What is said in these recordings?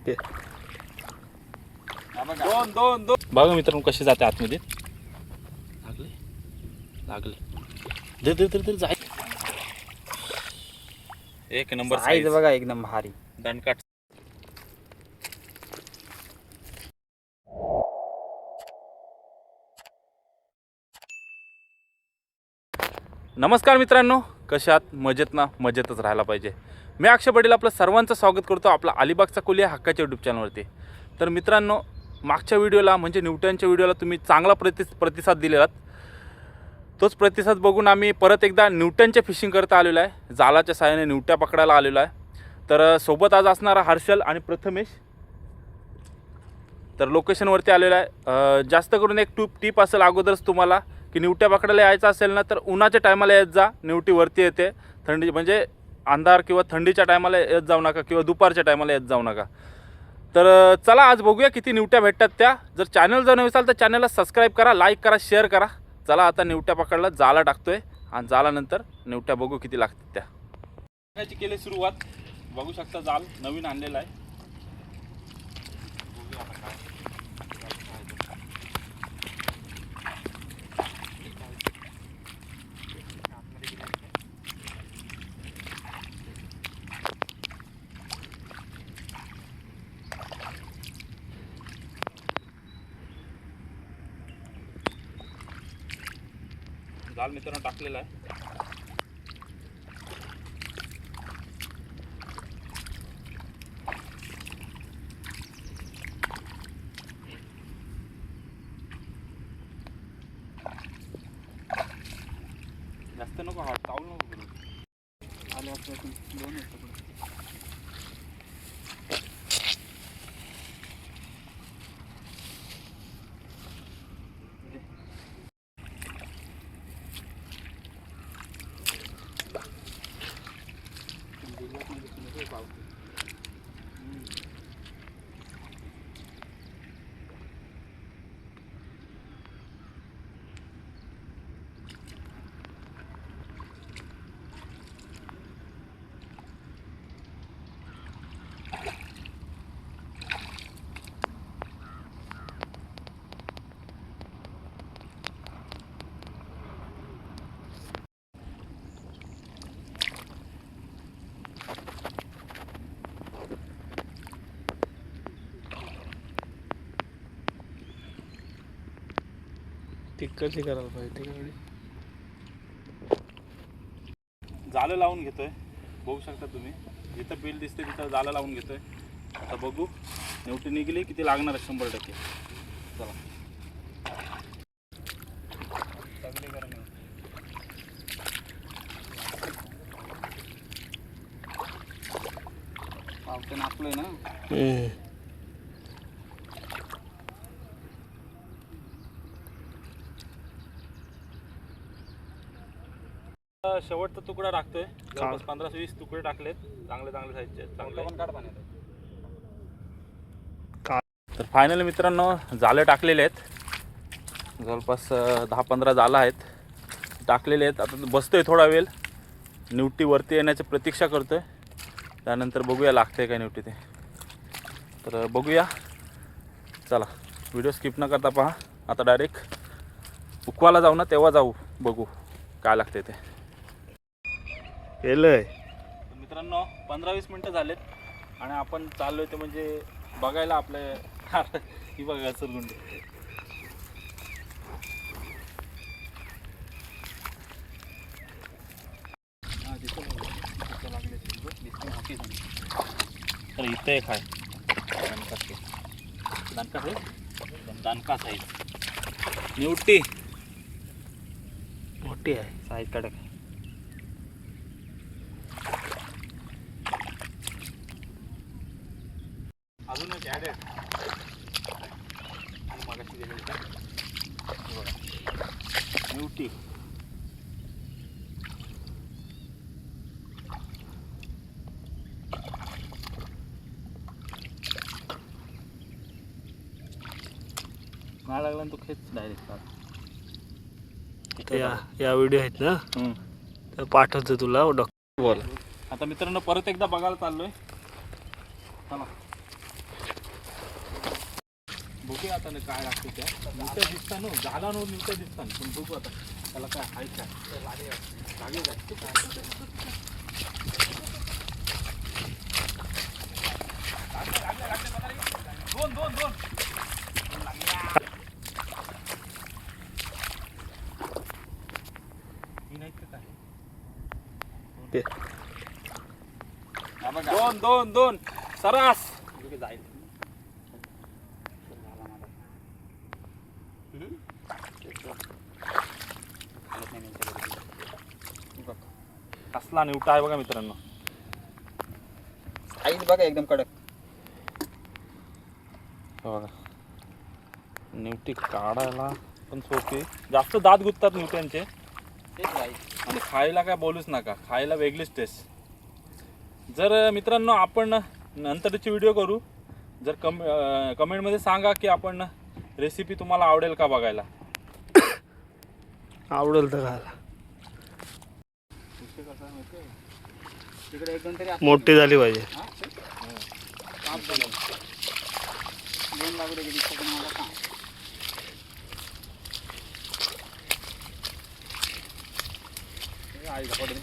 दोन दोन दोन बघा मित्रांनो कशी जाते आतमध्ये. लागले लागले दे दे दे जाय. एक नंबर साईज बघा एकदम भारी दणकाट. नमस्कार मित्रांनो, कशा आहात? मजेत ना? मजेतच राहायला पाहिजे. मी अक्षय पाटील आपलं सर्वांचं स्वागत करतो आपला अलिबागचा कोली हक्काच्या यूट्यूब चॅनलवरती. तर मित्रांनो, मागच्या व्हिडिओला म्हणजे न्यूटनच्या व्हिडिओला तुम्ही चांगला प्रतिसाद दिलेलात. तोच प्रतिसाद बघून आम्ही परत एकदा न्यूटनच्या फिशिंग करता आलेलो आहे. जालाच्या साहाय्याने न्यूट्या पकडायला आलेलो आहे. तर सोबत आज असणारा हर्षल आणि प्रथमेश. तर लोकेशनवरती आलेलो आहे. जास्त करून एक टिप असेल अगोदरच तुम्हाला की न्यूट्या पकडायला यायचं असेल ना तर उन्हाच्या टायमाला येत जा. न्यूटी वरती येते. थंडी म्हणजे अंधार किंवा थंडीच्या टायमाला येत जाऊ नका किंवा दुपारच्या टायमाला येत जाऊ नका. तर चला आज बघूया किती न्यूट्या भेटतात त्या. जर चॅनल जर नवीन असाल तर चॅनलला सबस्क्राईब करा, लाईक करा, शेअर करा. चला आता न्यूट्या पकडला, जाला टाकतोय आणि जालानंतर न्यूट्या बघू किती लागतात त्या. टाकायची केली सुरुवात. बघू शकता जाल नवीन आणलेला आहे. बघूया आता काय. जाल मित्रांनो टाकलेला आहे. जास्त नको हा चावल नको करू. आले आपल्यातून दोन आहेत तिकडे. कशी करायला पाहिजे तिकडे. जालं लावून घेतोय. बघू शकता तुम्ही जिथं बिल दिसते तिथं जालं लावून घेतोय. आता बघू न्यूटी निघली किती लागणार आहे. 100%. चला सगळे गरम आहे. पावते नापलोय ना. शेवटचा तुकडा टाकतोय. जवळपास 15-20 तुकडे टाकलेत. चांगले चांगले साईजचे चांगले. तर फायनली मित्रांनो जाळे टाकलेले आहेत. जवळपास 10-15 जाळं आहेत टाकलेले आहेत. आता बसतोय थोडा वेळ. न्यूटी वरती येण्याची प्रतीक्षा करतोय. त्यानंतर बघूया लागतंय काय न्यूटी ते. तर बघूया. चला व्हिडिओ स्किप न करता पहा. आता डायरेक्ट उकवायला जाऊ ना तेव्हा जाऊ बघू काय लागते ते. केलंय मित्रांनो 15-20 मिनटं झालेत आणि आपण चाललोय ते म्हणजे बघायला आपले ही बघा सरगुंडी. तर इथं एक आहे दणका साईज न्यूटी मोठी आहे. साईज कडक आहे. अजून एक ॲड आहे. मागाशी गेलेली का बघा न्यूटी. नाही लागला तो खेच डायरेक्ट. या व्हिडिओ आहेत ना तर पाठवतो तुला. बोल. आता मित्रांनो परत एकदा बघायला चाललोय. चला बघूया आता ना काय लागते त्या निवट्या दिसता ना झाला नो निवट्या दिसता पण बघू आता त्याला काय आहे काय लागेल दोन दोन दोन ते दोन दोन दोन सरास कसला निवटा आहे बघा मित्रांनो साईज बघा एकदम कडक बघा निवटी काढायला पण सोपी जास्त दात गुंततात निवट्यांचे तेच साईज आणि खायला काय बोलूच नका खायला वेगळीच टेस्ट जर मित्रांनो आपण नंतरची व्हिडिओ करू जर कमेंटमध्ये सांगा की आपण रेसिपी तुम्हाला आवडेल का बघायला आवडेल तर खायला तिकडे एक दोन तरी मोठी झाली पाहिजे दोन लागू दे दिसतं पण मला का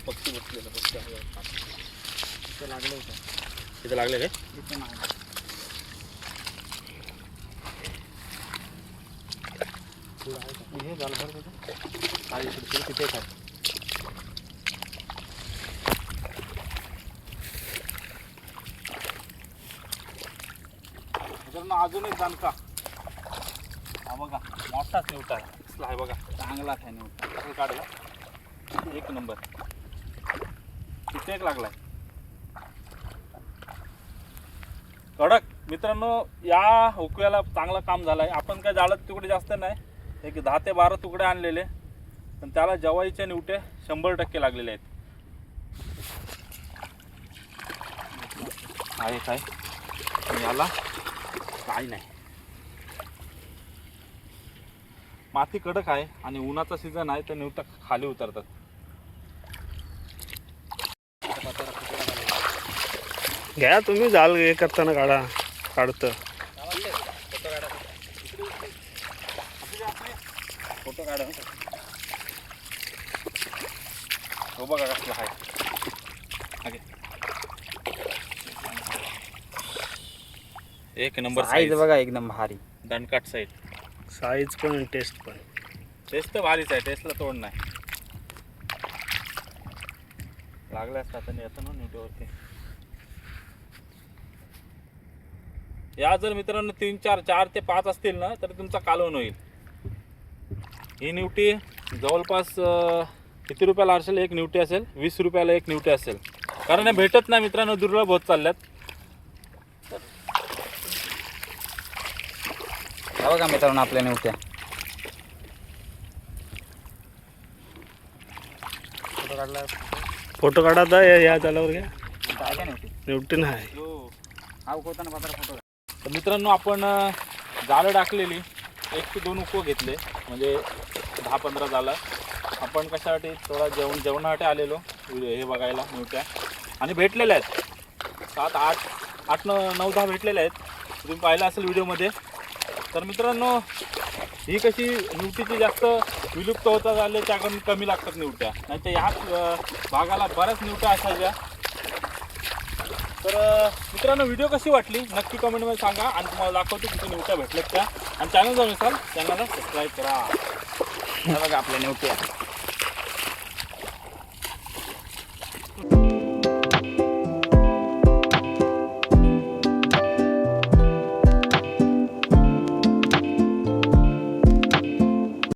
पक्षी बसलेलं लागले होतं तिथे लागले काय इथे नाही हे झालं बरं तिथे काय अजून एक दणका हा बघा मोठाच निवटा आहे कसला आहे बघा चांगला आहे नव्हता कसं काढला एक नंबर तिथे एक लागलाय कडक मित्रांनो या हुकव्याला चांगलं काम झालंय आपण काय जाळत तुकडे जास्त नाही एक 10 ते 12 तुकडे आणलेले पण त्याला जवाईचे निवटे 100% लागलेले आहेत आहे काय आणि याला काही नाही माती कडक आहे आणि उन्हाचा सीझन आहे तर निवटा खाली उतरतात घ्या तुम्ही जाल हे करताना काढतं फोटो काढा हो बघा कसला आहे आगे. एक नंबर साईज बघा एकदम भारी दणकाट साईड साईज पण टेस्ट पण टेस्ट तर भारीच आहे टेस्टला तोड नाही लागले असतात आणि येतं ना न्यूटवरती या जर मित्रांनो 4 ते 5 असतील ना तर तुमचा कालवण होईल ही निवटी जवळपास किती रुपयाला असेल एक निवटी असेल 20 रुपयाला एक निवटी असेल कारण हे भेटत नाही मित्रांनो दुर्लभ होत चालल्यात बघा मित्रांनो आपल्या निवट्या फोटो काढा आता या चालावर घ्या काय काय नव्हती निवटी नाही हा उकवताना पात्र फोटो तर मित्रांनो आपण जाळं टाकलेली 1 ते 2 उको घेतले म्हणजे 10-15 झालं आपण कशासाठी थोडा जेवणासाठी आलेलो हे बघायला निवट्या आणि भेटलेल्या आहेत 7-8-9-10 भेटलेल्या आहेत तुम्ही पाहिलं असेल व्हिडिओमध्ये तर मित्रांनो ही कशी निवटीची जास्त विलुप्त होतात आले त्या कमी लागतात निवट्या नाही तर ह्या भागाला बऱ्याच निवट्या असायच्या तर मित्रांनो व्हिडिओ कशी वाटली नक्की कमेंटमध्ये सांगा आणि तुम्हाला दाखवतो किती निवट्या भेटल्यात त्या आणि चॅनल जाऊन असाल चॅनलला सबस्क्राईब करा बघा आपल्या निवट्या